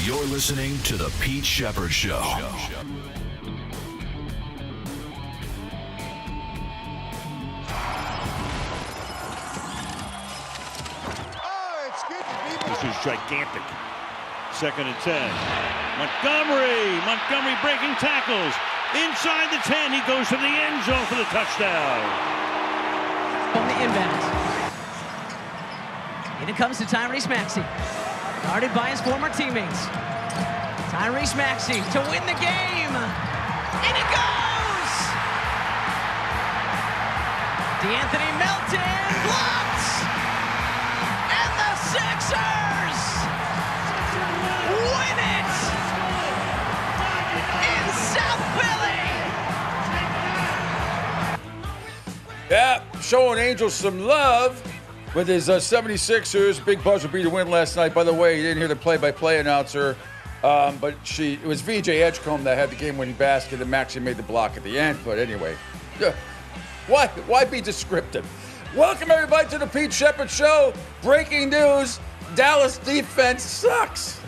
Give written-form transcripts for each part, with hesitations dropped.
You're listening to The Pete Sheppard Show. This is gigantic. 2nd and 10. Montgomery breaking tackles. Inside the 10, he goes to the end zone for the touchdown. On the inbound. In it comes to Tyrese Maxey. Guarded by his former teammates. Tyrese Maxey to win the game. In it goes! DeAnthony Melton blocked! And the Sixers win it in South Philly! Yeah, showing Angels some love with his 76ers. Big buzzer beater win last night. By the way, you didn't hear the play-by-play announcer, but it was VJ Edgecombe that had the game-winning basket, and Maxey made the block at the end. But anyway, why be descriptive? Welcome, everybody, to the Pete Sheppard Show. Breaking news, Dallas defense sucks.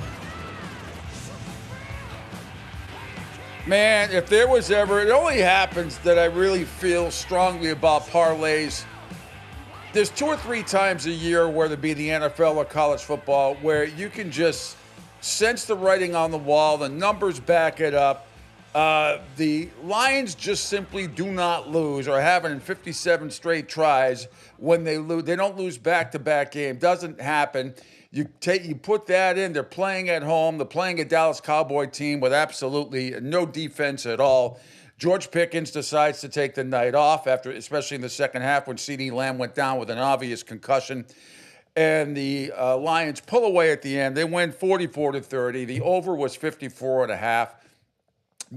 Man, if there was ever, it only happens that I really feel strongly about parlays. There's 2 or 3 times a year, whether it be the NFL or college football, where you can just sense the writing on the wall, the numbers back it up. The Lions just simply do not lose, or haven't in 57 straight tries. When they lose, they don't lose back-to-back game. Doesn't happen. You put that in. They're playing at home. They're playing a Dallas Cowboy team with absolutely no defense at all. George Pickens decides to take the night off after, especially in the second half when CeeDee Lamb went down with an obvious concussion. And the Lions pull away at the end. They win 44-30. The over was 54.5.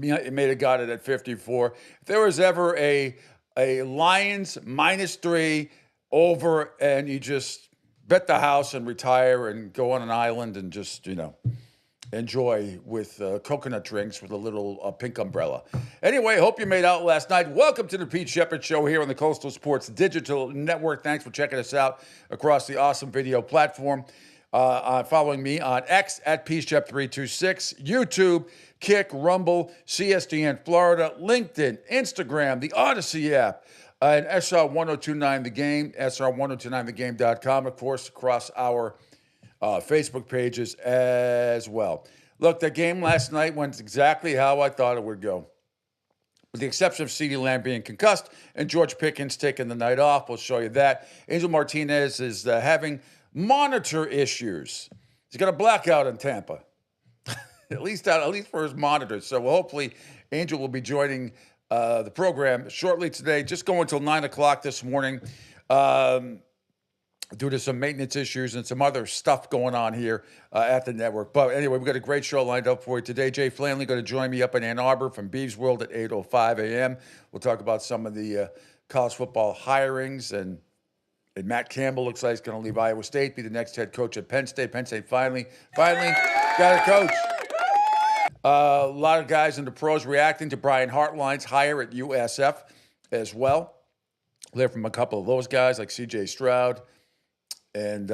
It may have got it at 54. If there was ever a Lions -3 over, and you just bet the house and retire and go on an island and just, enjoy with coconut drinks with a little pink umbrella. Anyway, hope you made out last night. Welcome to the Pete Sheppard Show here on the Coastal Sports Digital Network. Thanks for checking us out across the awesome video platform. Following me on X at PShep326, YouTube, Kick, Rumble, CSDN Florida, LinkedIn, Instagram, the Odyssey app, and SR1029 The Game, SR1029thegame.com, of course, across our Facebook pages as well. Look, the game last night went exactly how I thought it would go. With the exception of CeeDee Lamb being concussed and George Pickens taking the night off. We'll show you that. Angel Martinez is having monitor issues. He's got a blackout in Tampa, at least for his monitors. So hopefully Angel will be joining the program shortly today. Just going until 9 o'clock this morning. Due to some maintenance issues and some other stuff going on here at the network. But anyway, we've got a great show lined up for you today. Jay Flanley going to join me up in Ann Arbor from Beeves World at 8:05 a.m. We'll talk about some of the college football hirings, and Matt Campbell looks like he's going to leave Iowa State, be the next head coach at Penn State. Penn State finally got a coach. A lot of guys in the pros reacting to Brian Hartline's hire at USF as well. Learned from a couple of those guys like C.J. Stroud and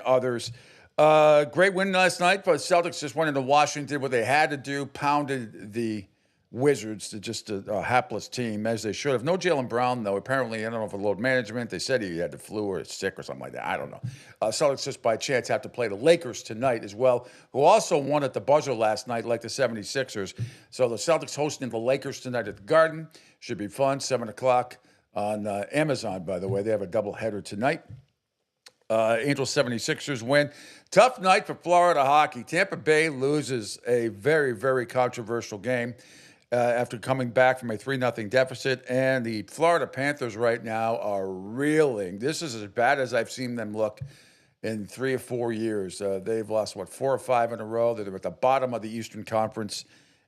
others. Great win last night, but Celtics just went into Washington, did what they had to do, pounded the Wizards, to just a hapless team, as they should have. No Jaylen Brown, though. Apparently, I don't know, for load management. They said he had the flu or sick or something like that. I don't know. Celtics just by chance have to play the Lakers tonight as well, who also won at the buzzer last night like the 76ers. So the Celtics hosting the Lakers tonight at the Garden. Should be fun, 7 o'clock on Amazon, by the way. They have a doubleheader tonight. Angels 76ers win. Tough night for Florida hockey. Tampa Bay loses a very, very controversial game after coming back from a 3-0 deficit. And the Florida Panthers right now are reeling. This is as bad as I've seen them look in 3 or 4 years. They've lost, 4 or 5 in a row. They're at the bottom of the Eastern Conference.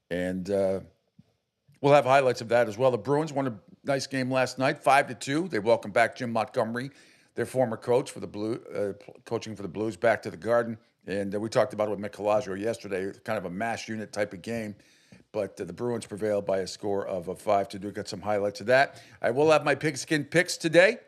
And we'll have highlights of that as well. The Bruins won a nice game last night, 5-2. They welcome back Jim Montgomery, their former coach for the coaching for the Blues, back to the Garden. And we talked about it with Mick Colagio yesterday, kind of a mash unit type of game. But the Bruins prevailed by a score of 5-2. Got some highlights of that. I will have my pigskin picks today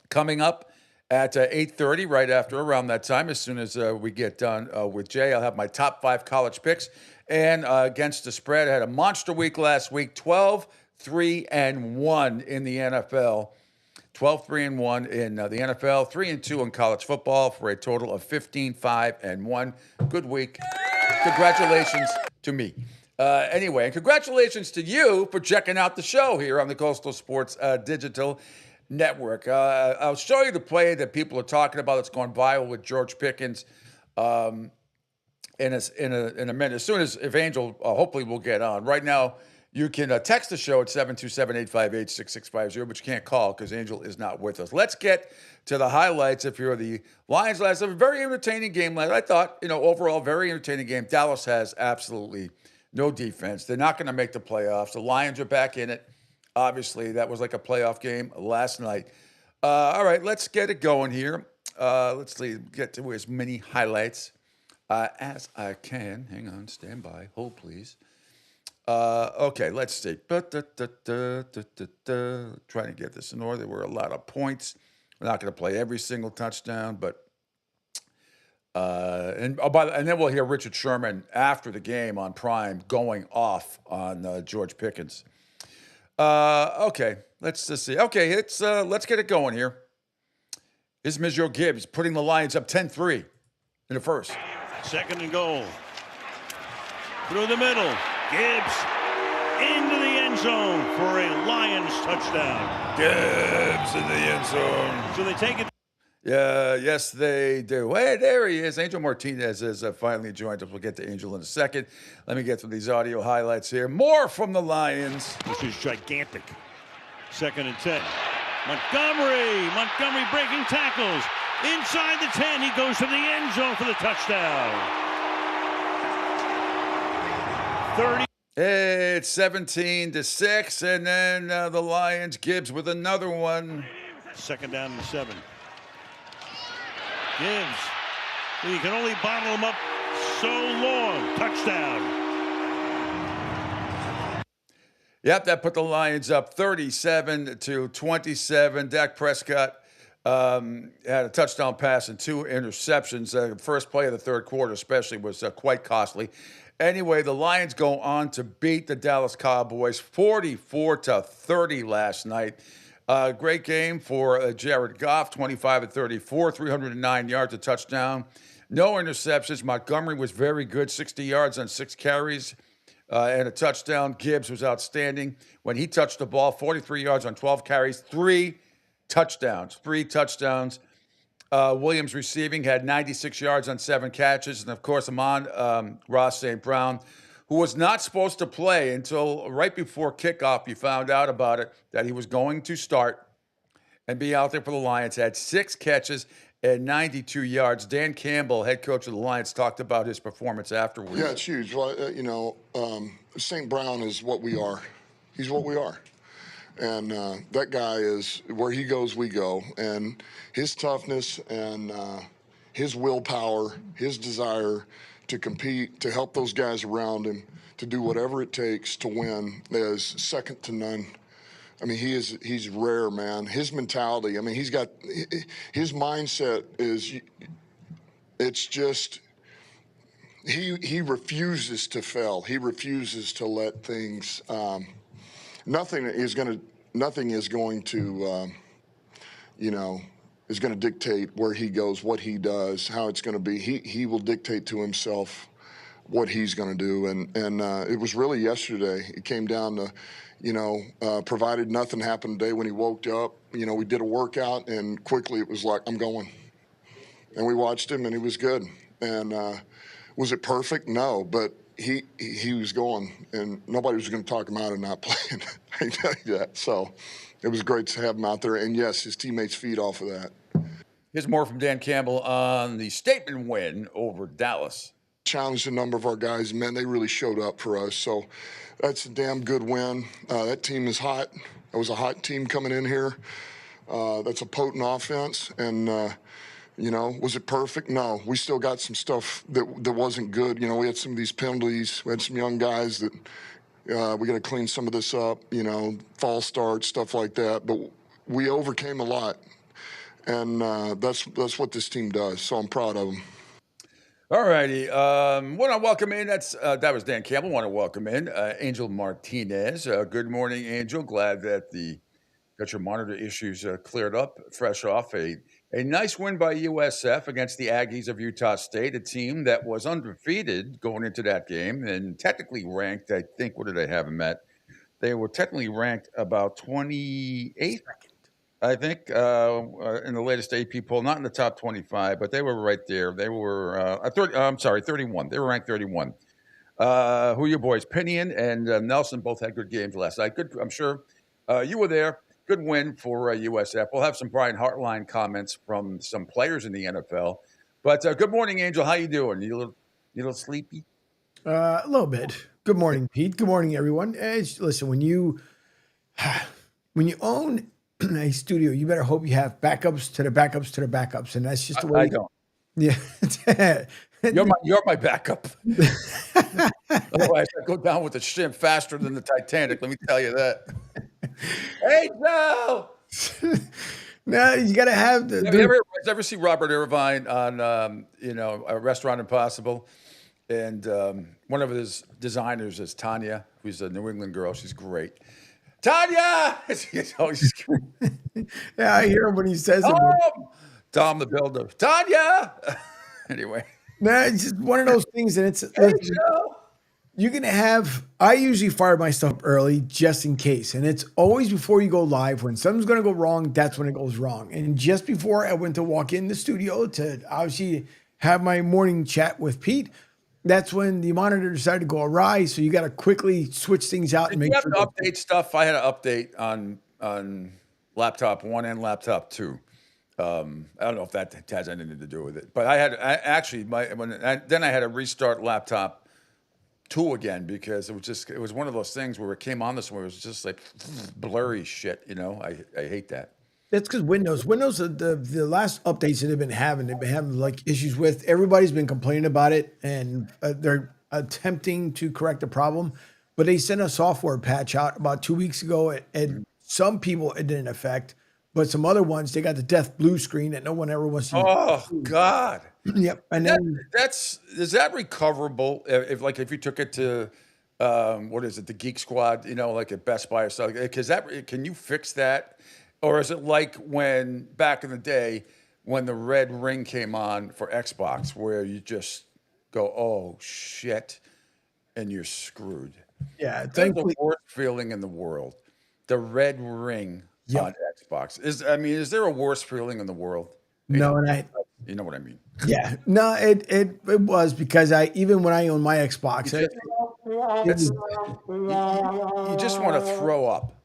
coming up at 8:30, right after around that time. As soon as we get done with Jay, I'll have my top 5 college picks. And against the spread, I had a monster week last week, 12-3-1 in the NFL. 12-3-1 in the NFL, 3-2 in college football for a total of 15-5-1. Good week. Congratulations to me. Anyway, and congratulations to you for checking out the show here on the Coastal Sports Digital Network. I'll show you the play that people are talking about that's going viral with George Pickens in a minute. As soon as if Angel hopefully will get on. Right now, you can text the show at 727-858-6650, but you can't call because Angel is not with us. Let's get to the highlights. If you're the Lions last night, a very entertaining game last night. I thought, overall, very entertaining game. Dallas has absolutely no defense. They're not going to make the playoffs. The Lions are back in it. Obviously, that was like a playoff game last night. All right, let's get it going here. Let's get to as many highlights as I can. Hang on, stand by. Hold, please. Okay, let's see. Trying to get this in order. There were a lot of points. We're not going to play every single touchdown, but and then we'll hear Richard Sherman after the game on Prime going off on George Pickens. Okay, let's just see. Okay, let's get it going here. This is Joe Gibbs putting the Lions up 10-3 in the first. Second and goal. Through the middle. Gibbs into the end zone for a Lions touchdown. Gibbs in the end zone. So they take it. Yeah, yes, they do. Hey, there he is. Angel Martinez has finally joined us. We'll get to Angel in a second. Let me get through these audio highlights here. More from the Lions. This is gigantic. Second and 10. Montgomery breaking tackles. Inside the 10, he goes to the end zone for the touchdown. 30. It's 17-6, and then the Lions, Gibbs with another one. Second down and 7. Gibbs. You can only bottle him up so long. Touchdown. Yep, that put the Lions up 37-27. Dak Prescott had a touchdown pass and 2 interceptions. The first play of the third quarter especially was quite costly. Anyway, the Lions go on to beat the Dallas Cowboys 44-30 last night. Great game for Jared Goff, 25-34, 309 yards, a touchdown. No interceptions. Montgomery was very good, 60 yards on 6 carries and a touchdown. Gibbs was outstanding. When he touched the ball, 43 yards on 12 carries, 3 touchdowns. Williams receiving had 96 yards on 7 catches. And, of course, Ross St. Brown, who was not supposed to play until right before kickoff. You found out about it, that he was going to start and be out there for the Lions. Had 6 catches and 92 yards. Dan Campbell, head coach of the Lions, talked about his performance afterwards. Yeah, it's huge. Well, St. Brown is what we are. He's what we are. And that guy is, where he goes, we go. And his toughness and his willpower, his desire to compete, to help those guys around him, to do whatever it takes to win is second to none. I mean, he's rare, man. His mentality, I mean, he's got, his mindset is, it's just, he refuses to fail. He refuses to let things, nothing is going to is going to dictate where he goes, what he does, how it's going to be. He will dictate to himself what he's going to do. And it was really yesterday. It came down to, provided nothing happened today when he woke up, we did a workout and quickly it was like, I'm going. And we watched him and he was good. And was it perfect? No, but he was going, and nobody was going to talk him out of not playing. I can tell you that. So it was great to have him out there. And, yes, his teammates feed off of that. Here's more from Dan Campbell on the statement win over Dallas. Challenged a number of our guys, and, man, they really showed up for us. So that's a damn good win. That team is hot. That was a hot team coming in here. That's a potent offense. And, was it perfect? No. We still got some stuff that wasn't good. We had some of these penalties. We had some young guys that we got to clean some of this up, false starts, stuff like that. But we overcame a lot. And that's what this team does. So I'm proud of them. All righty. Want to welcome in. That was Dan Campbell. Want to welcome in Angel Martinez. Good morning, Angel. Glad that got your monitor issues cleared up, fresh off a nice win by USF against the Aggies of Utah State, a team that was undefeated going into that game and technically ranked. I think, what did they have them at? They were technically ranked about 28th. I think in the latest AP poll, not in the top 25, but they were right there. They were, 31. They were ranked 31. Who are your boys? Pinion and Nelson both had good games last night. Good, I'm sure you were there. Good win for USF. We'll have some Brian Hartline comments from some players in the NFL. But good morning, Angel. How you doing? You a little sleepy? A little bit. Good morning, Pete. Good morning, everyone. Listen, when you own a studio, you better hope you have backups to the backups to the backups, and that's just the way. I don't. Yeah. You're my backup. Otherwise, I go down with the ship faster than the Titanic. Let me tell you that. Hey, Joe. No, you got to have the. Have you ever see Robert Irvine on a Restaurant Impossible? And one of his designers is Tanya, who's a New England girl. She's great. Tanya! She's always great. Yeah, I hear him when he says it. Tom the Builder. Tanya! Anyway. No, it's just one of those things, and it's Hey, Joe. you're gonna have. I usually fire my stuff early just in case, and it's always before you go live. When something's gonna go wrong, that's when it goes wrong. And just before I went to walk in the studio to obviously have my morning chat with Pete, that's when the monitor decided to go awry. So you got to quickly switch things out and Did make you have sure. to update stuff? I had to update on laptop 1 and laptop 2. I don't know if that has anything to do with it, but I had then I had to restart laptop 2 again because it was one of those things where it came on this one. It was just like blurry shit. I hate that. That's because Windows, the last updates that they've been having like issues with. Everybody's been complaining about it, and they're attempting to correct the problem. But they sent a software patch out about 2 weeks ago, and some people it didn't affect, but some other ones they got the death blue screen that no one ever wants to. Oh God. Yep, and then Is that recoverable if you took it to what is it, the Geek Squad, like at Best Buy or something? Because can you fix that? Or is it like when back in the day when the red ring came on for Xbox, where you just go, "Oh shit," and you're screwed? yeah, That's thankfully, the worst feeling in the world. The red ring on Xbox is there a worse feeling in the world? no, and You know what I mean? yeah, no, it was because even when I owned my Xbox, You just want to throw up.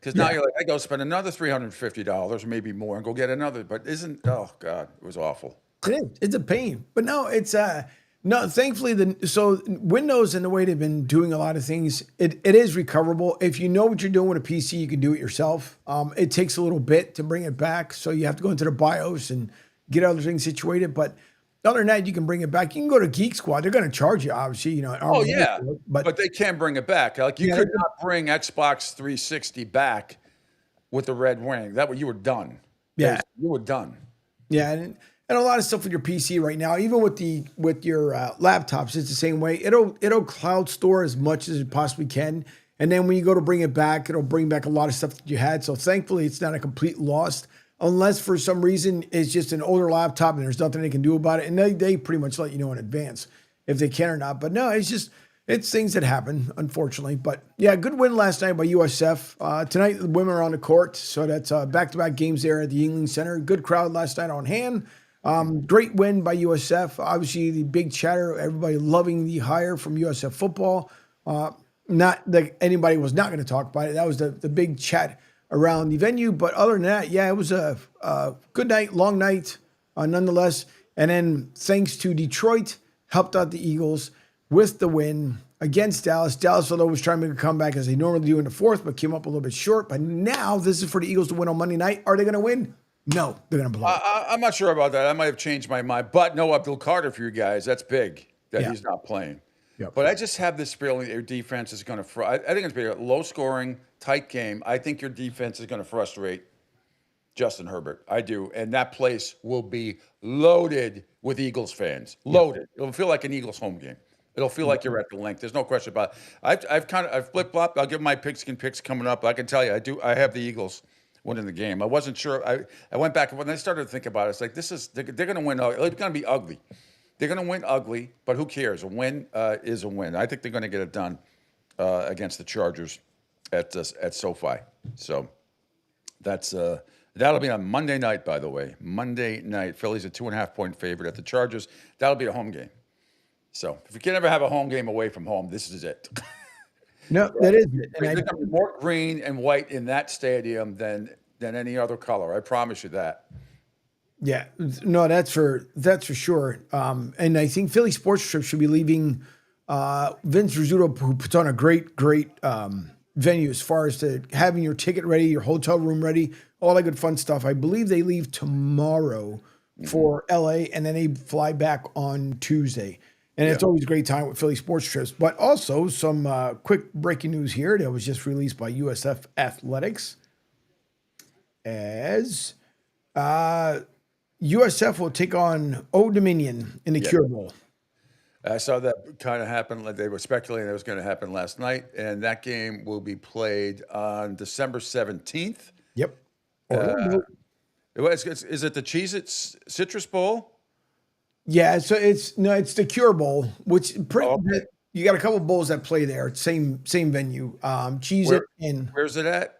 Because now you're like, I go spend another $350, maybe more, and go get another. But oh God, it was awful. it's a pain. But no, it's no. Thankfully, so Windows and the way they've been doing a lot of things, it is recoverable. If you know what you're doing with a PC, you can do it yourself. It takes a little bit to bring it back, so you have to go into the BIOS and get other things situated. But other than that, you can bring it back. You can go to Geek Squad. They're going to charge you, obviously. Oh yeah, but they can bring it back. Like you could not bring Xbox 360 back with the red ring. That way you were done. Yeah, you were done. Yeah, and a lot of stuff with your PC right now, even with your laptops, it's the same way. It'll cloud store as much as it possibly can, and then when you go to bring it back, it'll bring back a lot of stuff that you had. So thankfully, it's not a complete loss. Unless for some reason it's just an older laptop and there's nothing they can do about it. And they pretty much let you know in advance if they can or not. But no, it's things that happen, unfortunately. But yeah, good win last night by USF. Tonight, the women are on the court. So that's back-to-back games there at the Yuengling Center. Good crowd last night on hand. Great win by USF. Obviously, the big chatter, everybody loving the hire from USF football. Not that anybody was not going to talk about it. That was the big chat around the venue. But other than that, yeah, it was a good night, long night, nonetheless. And then thanks to Detroit, helped out the Eagles with the win against Dallas. Dallas, although, was trying to make a comeback as they normally do in the fourth, but came up a little bit short. But now this is for the Eagles to win on Monday night. Are they going to win? No, they're going to blow it. I'm not sure about that. I might have changed my mind. But no Abdul Carter for you guys. That's big that he's not playing. Yep. But I just have this feeling your defense is going to I think it's going to be a low-scoring, tight game. I think your defense is going to frustrate Justin Herbert. I do. And that place will be loaded with Eagles fans. Loaded. It'll feel like an Eagles home game. It'll feel like you're at the link. There's no question about it. I've flip-flopped. I'll give my pigskin picks coming up. I can tell you, I have the Eagles winning the game. I wasn't sure. I went back, and when I started to think about it, it's like, they're going to win. It's going to be ugly. They're going to win ugly, but who cares? A win is a win. I think they're going to get it done against the Chargers at SoFi. So that'll be on Monday night, by the way. Monday night. Philly's a 2.5-point favorite at the Chargers. That'll be a home game. So if you can ever have a home game away from home, this is it. No, that is it. And There's going to be more green and white in that stadium than any other color. I promise you that. Yeah, no, that's for sure. And I think Philly Sports Trip should be leaving Vince Rizzuto, who puts on a great venue as far as to having your ticket ready, your hotel room ready, all that good fun stuff. I believe they leave tomorrow for LA, and then they fly back on Tuesday. And it's always a great time with Philly Sports Trips. But also some quick breaking news here that was just released by USF Athletics as USF will take on Old Dominion in the Cure Bowl. I saw that kind of happen. They were speculating it was going to happen last night, and that game will be played on December 17th. Yep. Is it the Cheez-It Citrus Bowl? Yeah, so it's the Cure Bowl, which you got a couple of bowls that play there. Same venue. Cheez-It and where's it at?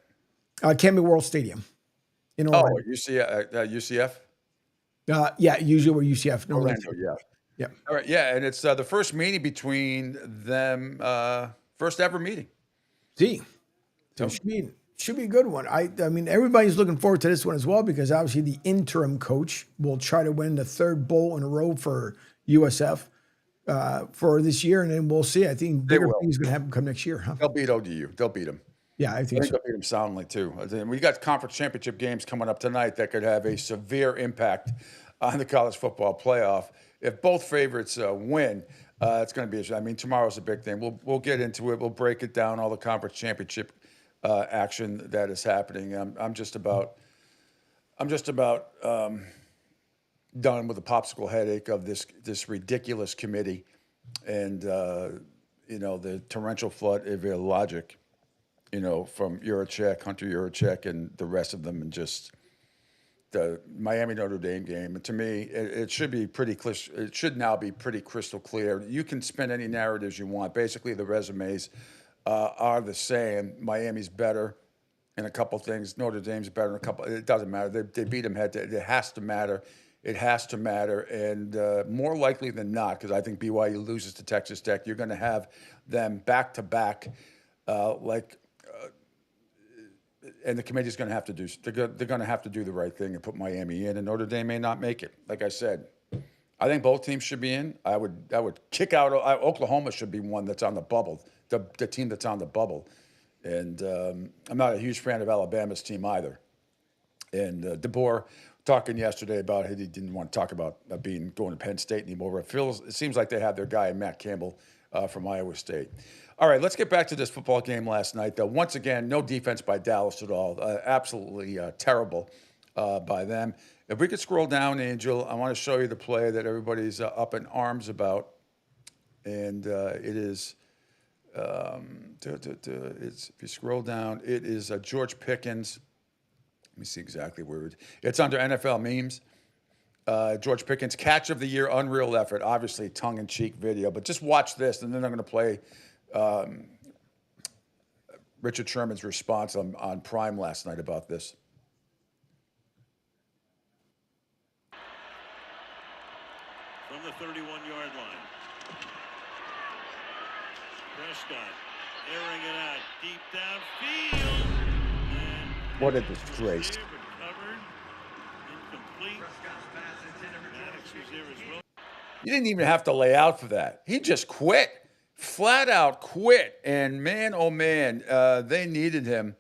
Campbell World Stadium in Orlando. UCF. Yeah, usually where UCF. No, Orlando, yeah. All right, yeah, and it's the first meeting between them, first ever meeting. See, so should be a good one. I mean, everybody's looking forward to this one as well because obviously the interim coach will try to win the third bowl in a row for USF for this year, and then we'll see. I think bigger things going to happen come next year. Huh? They'll beat ODU. They'll beat them. Yeah, I think so. They'll beat them soundly too. We got conference championship games coming up tonight that could have a severe impact on the college football playoff. If both favorites win, it's going to be. I mean, tomorrow's a big thing. We'll get into it. We'll break it down. All the conference championship action that is happening. I'm just about done with the popsicle headache of this ridiculous committee, and the torrential flood of illogic, from Hunter Yurachek, and the rest of them, and just the Miami Notre Dame game. And to me, it should be it should now be pretty crystal clear. You can spin any narratives you want. Basically, the resumes are the same. Miami's better in a couple things. Notre Dame's better in a couple. It doesn't matter. They beat them head to head. It has to matter. It has to matter. And more likely than not, because I think BYU loses to Texas Tech, you're going to have them back to back, and the committee's going to have to do. They're going to have to do the right thing and put Miami in. And Notre Dame may not make it. Like I said, I think both teams should be in. I would kick out. Oklahoma should be one that's on the bubble. The team that's on the bubble. And I'm not a huge fan of Alabama's team either. And DeBoer talking yesterday about he didn't want to talk about going to Penn State anymore. It seems like they have their guy, Matt Campbell, from Iowa State. All right, let's get back to this football game last night, though. Once again, no defense by Dallas at all. Absolutely terrible by them. If we could scroll down, Angel, I want to show you the play that everybody's up in arms about. And it is... if you scroll down, it is George Pickens. Let me see exactly where it's under NFL memes. George Pickens, catch of the year, unreal effort. Obviously, tongue-in-cheek video, but just watch this, and then I'm going to play Richard Sherman's response on Prime last night about this. From the 31-yard line. Prescott airing it out deep downfield. And what a disgrace. Recovered. Incomplete. Maddox was there as well. You didn't even have to lay out for that. He just quit. Flat out quit. And man, oh man, they needed him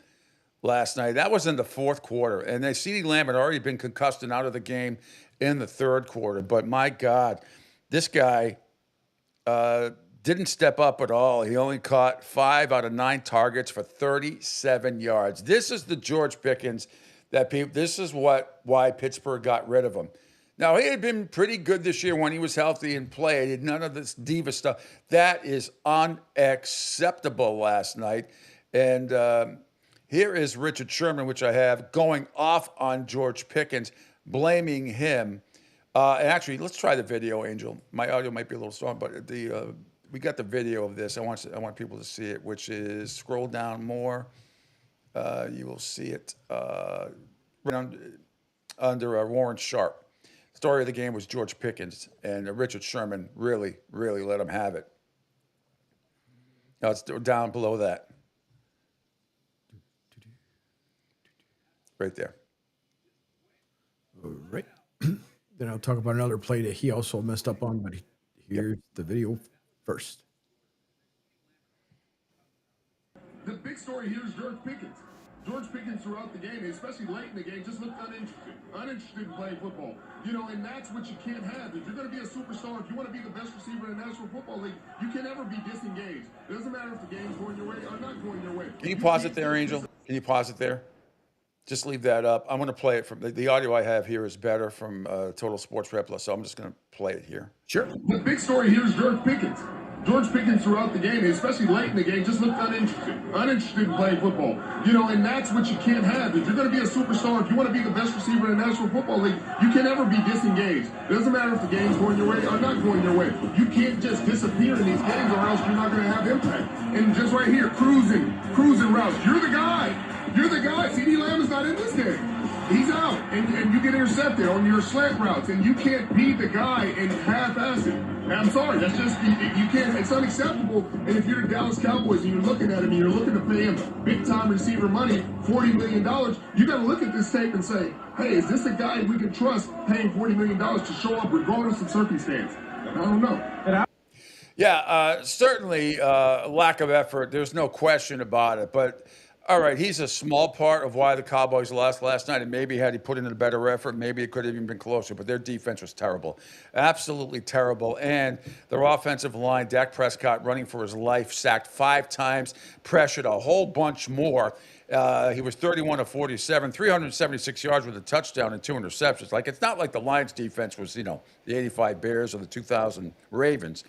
last night. That was in the fourth quarter. And CeeDee Lamb had already been concussed and out of the game in the third quarter. But my God, this guy didn't step up at all. He only caught 5 out of 9 targets for 37 yards. This is the George Pickens This is why Pittsburgh got rid of him. Now, he had been pretty good this year when he was healthy and played. He had none of this diva stuff. That is unacceptable last night. And here is Richard Sherman, which I have, going off on George Pickens, blaming him. And actually, let's try the video, Angel. My audio might be a little strong, but we got the video of this. I want people to see it, which is, scroll down more. You will see it right under Warren Sharp. Story of the game was George Pickens, and Richard Sherman really, really let him have it. Now it's down below that. Right there. All right. Then I'll talk about another play that he also messed up on, but here's the video first. The big story here is George Pickens. George Pickens throughout the game, especially late in the game, just looked uninterested in playing football. And that's what you can't have. If you're going to be a superstar, if you want to be the best receiver in the National Football League, you can never be disengaged. It doesn't matter if the game's going your way or not going your way. Can you pause it there, Angel? Can you pause it there? Just leave that up. I'm going to play it from the audio I have here is better from Total Sports Replay, so I'm just going to play it here. Sure. The big story here is George Pickens. George Pickens throughout the game, especially late in the game, just looked uninterested in playing football. And that's what you can't have. If you're going to be a superstar, if you want to be the best receiver in the National Football League, you can never be disengaged. It doesn't matter if the game's going your way or not going your way. You can't just disappear in these games or else you're not going to have impact. And just right here, cruising routes. You're the guy. You're the guy. CeeDee Lamb is not in this game. He's out, and you get intercepted on your slant routes, and you can't be the guy and half-ass it. And I'm sorry, that's just, you can't, it's unacceptable. And if you're the Dallas Cowboys and you're looking at him and you're looking to pay him big-time receiver money, $40 million, you got to look at this tape and say, hey, is this a guy we can trust paying $40 million to show up regardless of circumstance? I don't know. Yeah, certainly lack of effort. There's no question about it, but all right, he's a small part of why the Cowboys lost last night, and maybe had he put in a better effort, maybe it could have even been closer, but their defense was terrible. Absolutely terrible. And their offensive line, Dak Prescott running for his life, sacked 5 times, pressured a whole bunch more. He was 31 of 47, 376 yards with a touchdown and 2 interceptions. Like, it's not like the Lions defense was, the 85 Bears or the 2000 Ravens.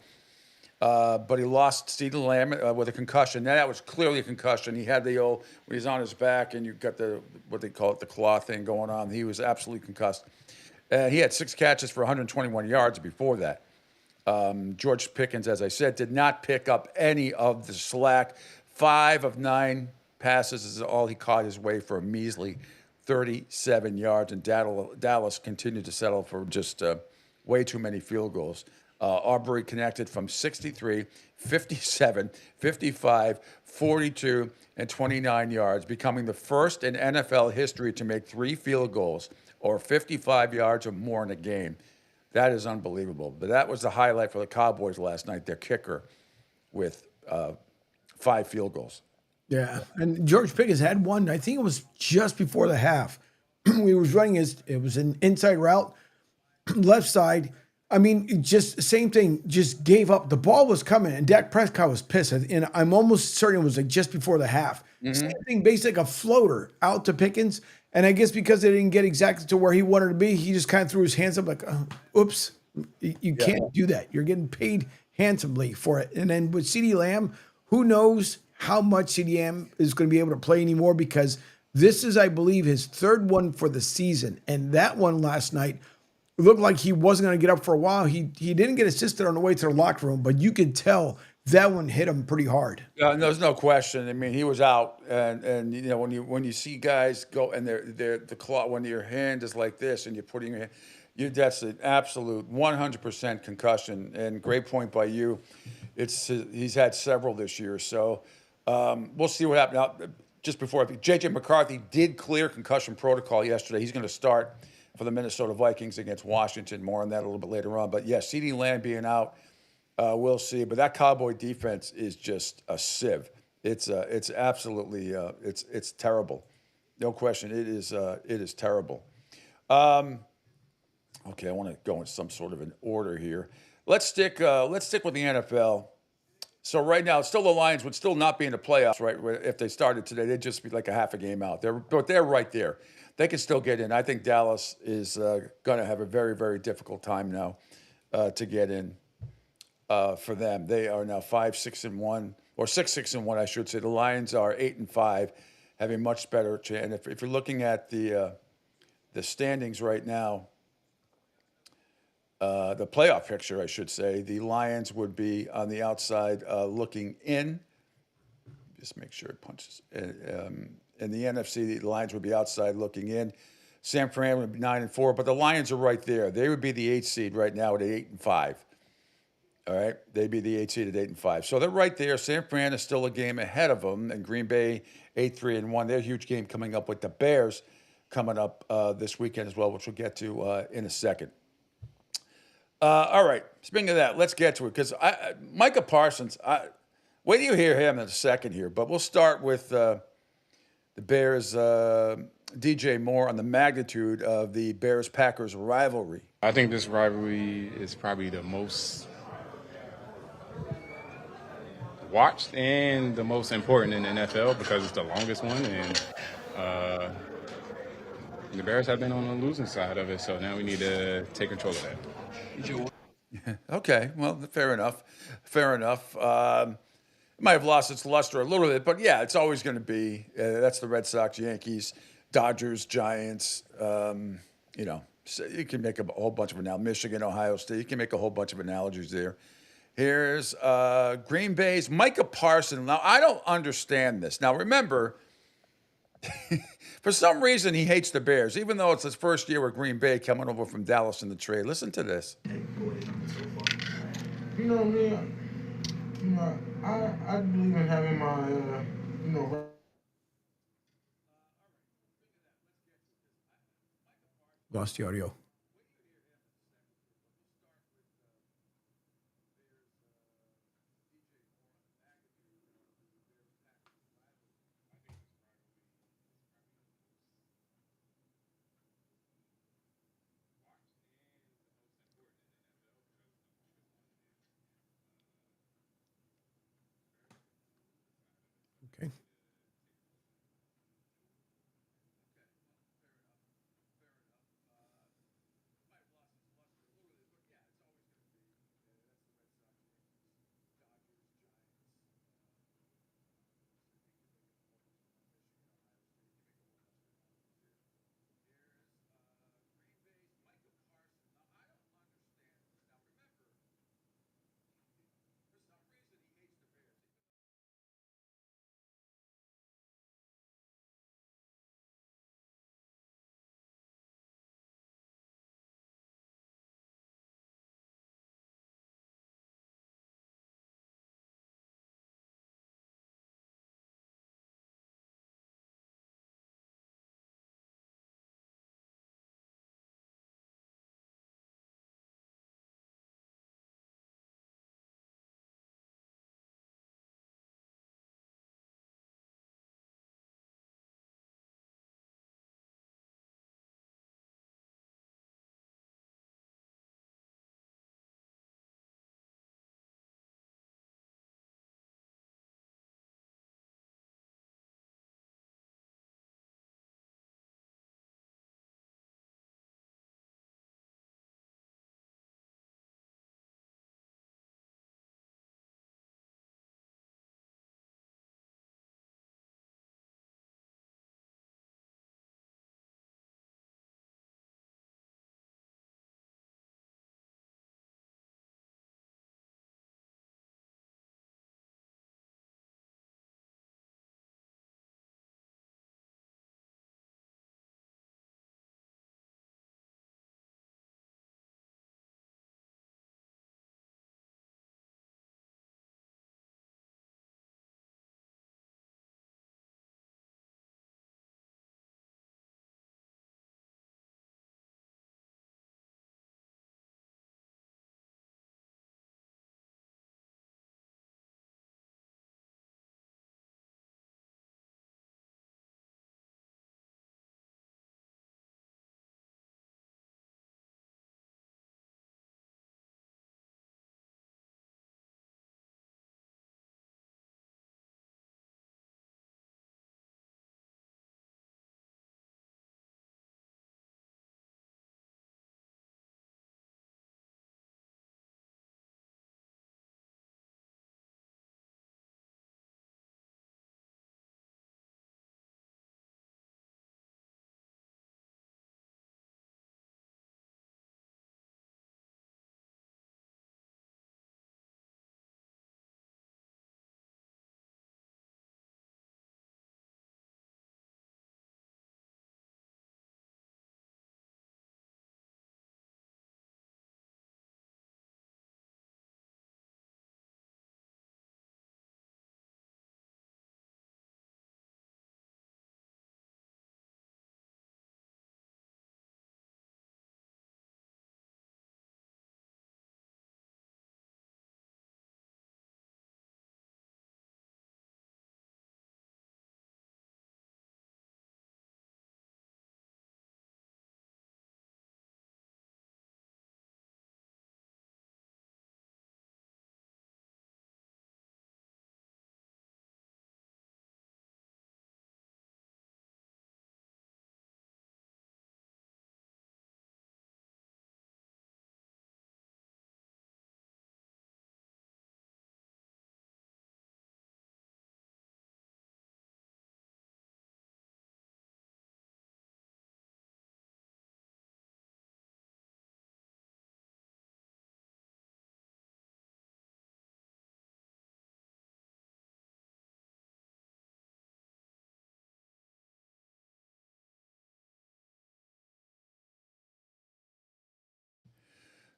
But he lost CeeDee Lamb with a concussion. Now, that was clearly a concussion. He had the old, when he's on his back and you've got what they call it, the claw thing going on. He was absolutely concussed. He had 6 catches for 121 yards before that. George Pickens, as I said, did not pick up any of the slack. 5 of 9 passes is all he caught his way for a measly 37 yards. And Dallas continued to settle for just way too many field goals. Aubrey connected from 63, 57, 55, 42, and 29 yards, becoming the first in NFL history to make 3 field goals or 55 yards or more in a game. That is unbelievable. But that was the highlight for the Cowboys last night, their kicker with 5 field goals. Yeah, and George Pickens had one, I think it was just before the half. He was running it was an inside route, left side. I mean, just same thing, just gave up. The ball was coming, and Dak Prescott was pissed. And I'm almost certain it was like just before the half. Mm-hmm. Same thing, basically like a floater out to Pickens. And I guess because they didn't get exactly to where he wanted to be, he just kind of threw his hands up like, oops, you can't do that. You're getting paid handsomely for it. And then with CeeDee Lamb, who knows how much CeeDee Lamb is going to be able to play anymore, because this is, I believe, his 3rd one for the season. And that one last night, it looked like he wasn't going to get up for a while. He didn't get assisted on the way to the locker room, but you could tell that one hit him pretty hard. There's no question. I mean, he was out, and when you see guys go and they're the claw, when your hand is like this and you're putting your hand, that's an absolute 100% concussion. And great point by you. He's had several this year, so we'll see what happens. Now, just before, J.J. McCarthy did clear concussion protocol yesterday. He's going to start for the Minnesota Vikings against Washington. More on that a little bit later on. But, yeah, CeeDee Lamb being out, we'll see. But that Cowboy defense is just a sieve. It's absolutely it's terrible. No question. It is terrible. Okay, I want to go in some sort of an order here. Let's stick with the NFL. So right now, still the Lions would still not be in the playoffs, right? If they started today, they'd just be like a half a game out. But they're right there. They can still get in. I think Dallas is going to have a very, very difficult time now to get in for them. They are now 5-6-1, or 6-6-1, I should say. The Lions are 8-5, having much better chance. And if you're looking at the standings right now, the playoff picture, I should say, the Lions would be on the outside looking in. Just make sure it punches. In the NFC, the Lions would be outside looking in. San Fran would be 9-4, but the Lions are right there. They would be the 8th seed right now at 8-5. All right, they'd be the 8th seed at 8-5. So they're right there. San Fran is still a game ahead of them, and Green Bay 8-3-1. Their huge game coming up with the Bears coming up this weekend as well, which we'll get to in a second. All right. Speaking of that, let's get to it because Micah Parsons. Wait till you hear him in a second here, but we'll start with the Bears. DJ Moore on the magnitude of the Bears-Packers rivalry. I think this rivalry is probably the most watched and the most important in the NFL because it's the longest one, and the Bears have been on the losing side of it. So now we need to take control of that. Okay, well, fair enough. Fair enough. It might have lost its luster a little bit, but yeah, it's always going to be. That's the Red Sox, Yankees, Dodgers, Giants. So you can make a whole bunch of analogies. Michigan, Ohio State. You can make a whole bunch of analogies there. Here's Green Bay's Micah Parsons. Now, I don't understand this. Now, remember, for some reason, he hates the Bears, even though it's his first year with Green Bay coming over from Dallas in the trade. Listen to this. You know me, I believe in having my, Lost the audio. Okay.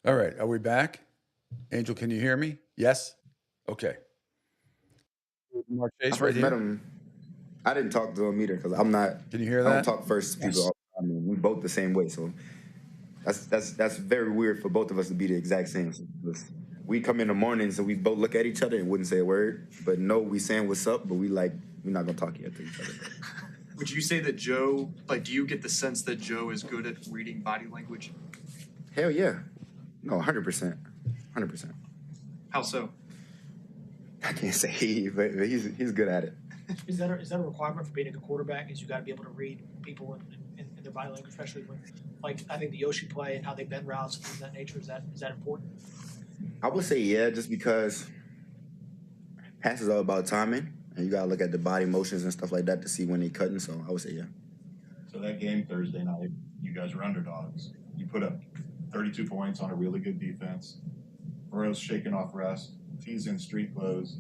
All right, are we back? Angel, can you hear me? Yes? Okay. Mark I Chase right first met here. him. I didn't talk to him either because I'm not. Can you hear I don't that? talk first to people. I mean, we both the same way, so that's very weird for both of us to be the exact same. We come in the mornings and we both look at each other and wouldn't say a word, but no, we saying what's up, but we're not gonna talk yet to each other. Would you say that Joe, do you get the sense that Joe is good at reading body language? Hell yeah, no, 100%, 100%. How so? I can't say he, but he's good at it. Is that a requirement for being a good quarterback? Is you got to be able to read people in their body language, especially when, I think the Yoshi play and how they bend routes and things of that nature. Is that important? I would say yeah, just because pass is all about timing, and you gotta look at the body motions and stuff like that to see when they're cutting. So I would say yeah. So that game Thursday night, you guys were underdogs. You put up 32 points on a really good defense. Burrow's shaking off rest. T's in street clothes.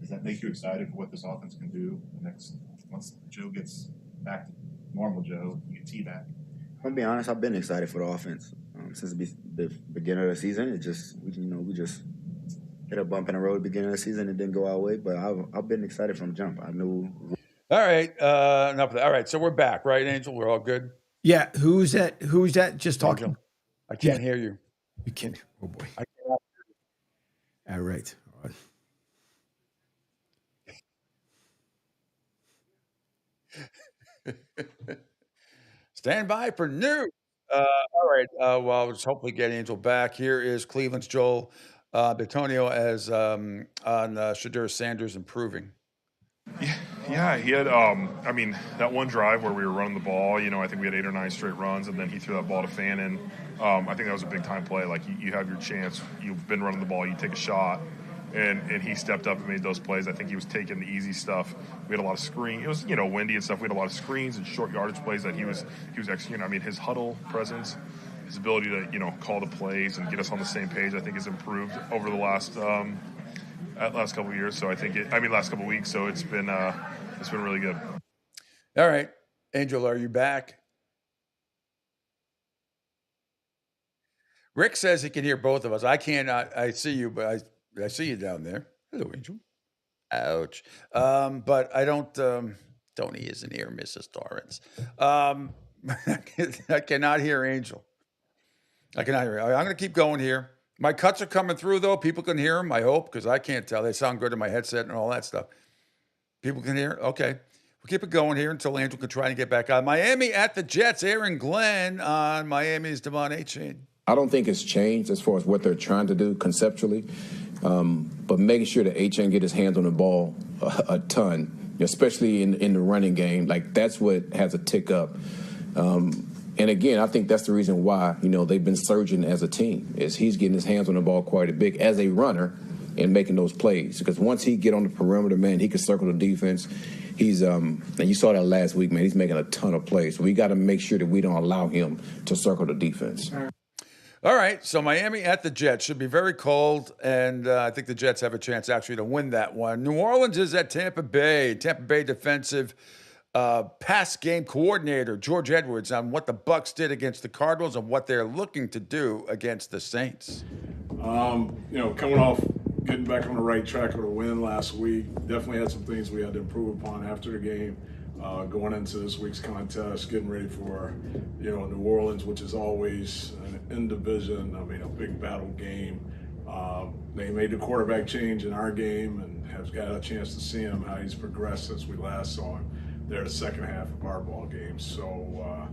Does that make you excited for what this offense can do once Joe gets back to normal Joe, you get T back? I'm gonna be honest. I've been excited for the offense since the beginning of the season. We just hit a bump in the road at the beginning of the season. It didn't go our way, but I've been excited from the jump. I knew. All right, enough of that. All right, so we're back, right, Angel? We're all good. Yeah. Who's that? Who's that? Just talking. Angel, I can't hear you. You can't. Oh boy. I cannot. All right. Stand by for news. All right. Well, let's hopefully get Angel back. Here is Cleveland's Joel Bitonio as on Shadur Sanders improving. Yeah, he had. I mean, that one drive where we were running the ball. I think we had 8 or 9 straight runs, and then he threw that ball to Fannin. I think that was a big time play. Like you have your chance. You've been running the ball. You take a shot. And he stepped up and made those plays. I think he was taking the easy stuff. We had a lot of screen. It was windy and stuff. We had a lot of screens and short yardage plays that he was executing. I mean, his huddle presence, his ability to call the plays and get us on the same page, I think has improved over the last couple of years. So last couple of weeks. So it's been really good. All right, Angel, are you back? Rick says he can hear both of us. I cannot. I see you, but I see you down there. Hello, Angel. Ouch. But I don't. Tony isn't here, Mrs. Torrance. I cannot hear Angel. I cannot hear. I'm going to keep going here. My cuts are coming through, though. People can hear them, I hope, because I can't tell. They sound good in my headset and all that stuff. People can hear? Okay. We'll keep it going here until Angel can try and get back on. Miami at the Jets. Aaron Glenn on Miami's Devon A-Chain. I don't think it's changed as far as what they're trying to do conceptually, but making sure that A-Chain get his hands on the ball a ton, especially in the running game. Like, that's what has a tick up. And again, I think that's the reason why, they've been surging as a team, is he's getting his hands on the ball quite a bit as a runner and making those plays. Because once he get on the perimeter, man, he can circle the defense. He's and you saw that last week, man, he's making a ton of plays. So we got to make sure that we don't allow him to circle the defense. All right, so Miami at the Jets should be very cold, and I think the Jets have a chance actually to win that one. New Orleans is at Tampa Bay. Tampa Bay defensive pass game coordinator George Edwards on what the Bucs did against the Cardinals and what they're looking to do against the Saints. Coming off getting back on the right track with a win last week, definitely had some things we had to improve upon after the game. Going into this week's contest, getting ready for, New Orleans, which is always an in-division, a big battle game. They made the quarterback change in our game and have got a chance to see him, how he's progressed since we last saw him there the second half of our ball game. So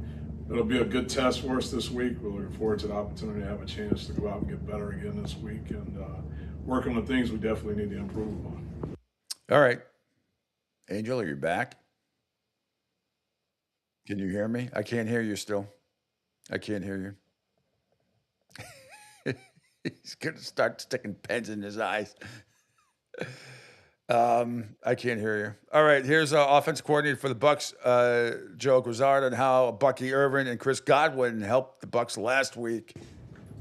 it'll be a good test for us this week. We're looking forward to the opportunity to have a chance to go out and get better again this week and working on things we definitely need to improve on. All right. Angel, are you back? Can you hear me? I can't hear you still. I can't hear you. He's going to start sticking pens in his eyes. I can't hear you. All right, here's offense coordinator for the Bucs, Joe Grizzard, and how Bucky Irvin and Chris Godwin helped the Bucs last week.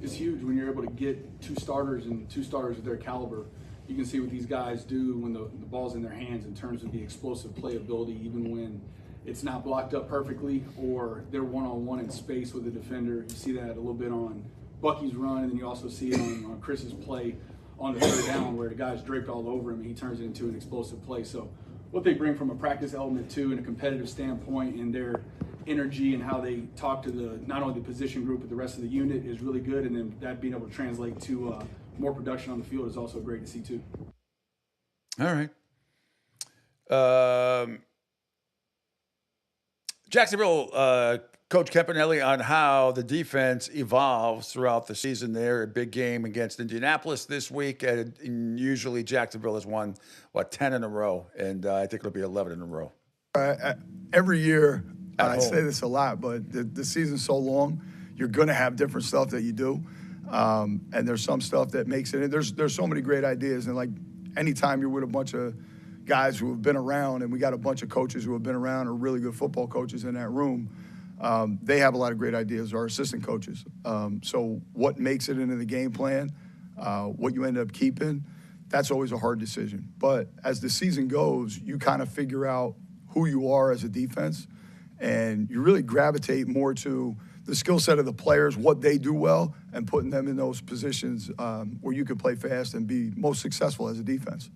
It's huge when you're able to get two starters of their caliber. You can see what these guys do when the ball's in their hands in terms of the explosive playability, even when it's not blocked up perfectly or they're one-on-one in space with the defender. You see that a little bit on Bucky's run, and then you also see it on Chris's play on the third down where the guy's draped all over him and he turns it into an explosive play. So what they bring from a practice element too, and a competitive standpoint, and their energy and how they talk to the not only the position group but the rest of the unit is really good. And then that being able to translate to more production on the field is also great to see too. All right. Jacksonville, Coach Campanelli, on how the defense evolves throughout the season there. A big game against Indianapolis this week. And usually Jacksonville has won, 10 in a row. And I think it'll be 11 in a row. Every year, At I home. say this a lot, but the season's so long, you're going to have different stuff that you do. And there's some stuff that makes it. There's so many great ideas. And like anytime you're with a bunch of guys who have been around, and we got a bunch of coaches who have been around, or really good football coaches in that room, they have a lot of great ideas, our assistant coaches. So what makes it into the game plan, what you end up keeping, that's always a hard decision. But as the season goes, you kind of figure out who you are as a defense, and you really gravitate more to the skill set of the players, what they do well, and putting them in those positions where you can play fast and be most successful as a defense.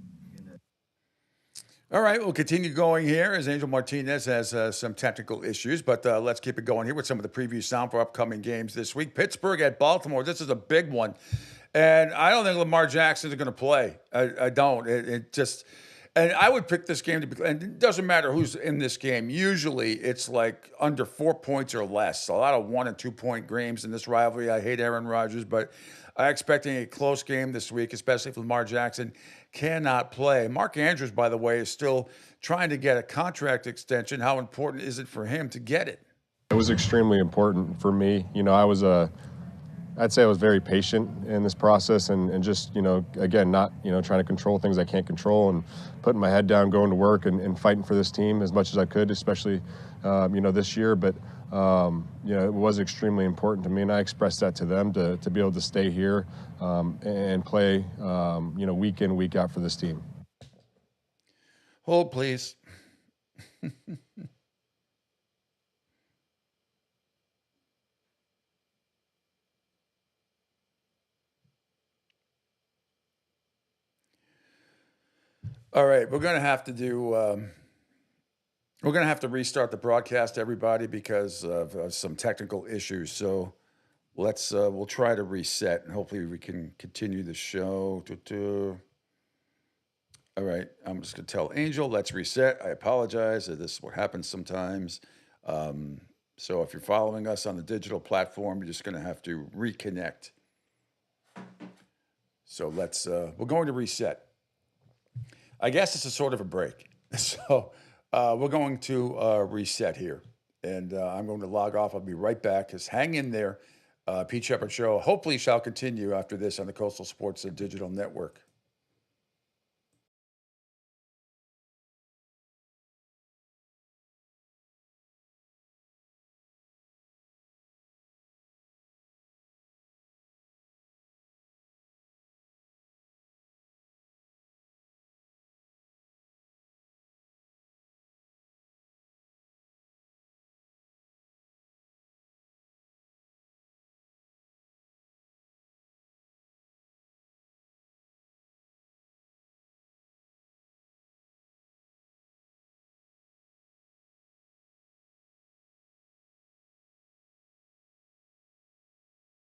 All right, we'll continue going here as Angel Martinez has some technical issues, but let's keep it going here with some of the preview sound for upcoming games this week. Pittsburgh at Baltimore. This is a big one. And I don't think Lamar Jackson is going to play. I don't. It just, and I would pick this game to be, and it doesn't matter who's in this game. Usually it's like under 4 points or less. A lot of 1 and 2 point games in this rivalry. I hate Aaron Rodgers, but I'm expecting a close game this week, especially if Lamar Jackson cannot play. Mark Andrews, by the way, is still trying to get a contract extension. How important is it for him to get it? It was extremely important for me. You know, I'd say I was very patient in this process and just, again, not, trying to control things I can't control, and putting my head down, going to work and fighting for this team as much as I could, especially, this year. But, it was extremely important to me, and I expressed that to them to be able to stay here and play, week in, week out for this team. Hold, please. All right, we're going to have to do. We're going to have to restart the broadcast, everybody, because of some technical issues. So we'll try to reset, and hopefully we can continue the show. All right, I'm just going to tell Angel, let's reset. I apologize. This is what happens sometimes. So if you're following us on the digital platform, you're just going to have to reconnect. So we're going to reset. I guess it's a sort of a break. So we're going to reset here. And I'm going to log off. I'll be right back. Just hang in there. Pete Sheppard Show hopefully shall continue after this on the Coastal Sports Digital Network.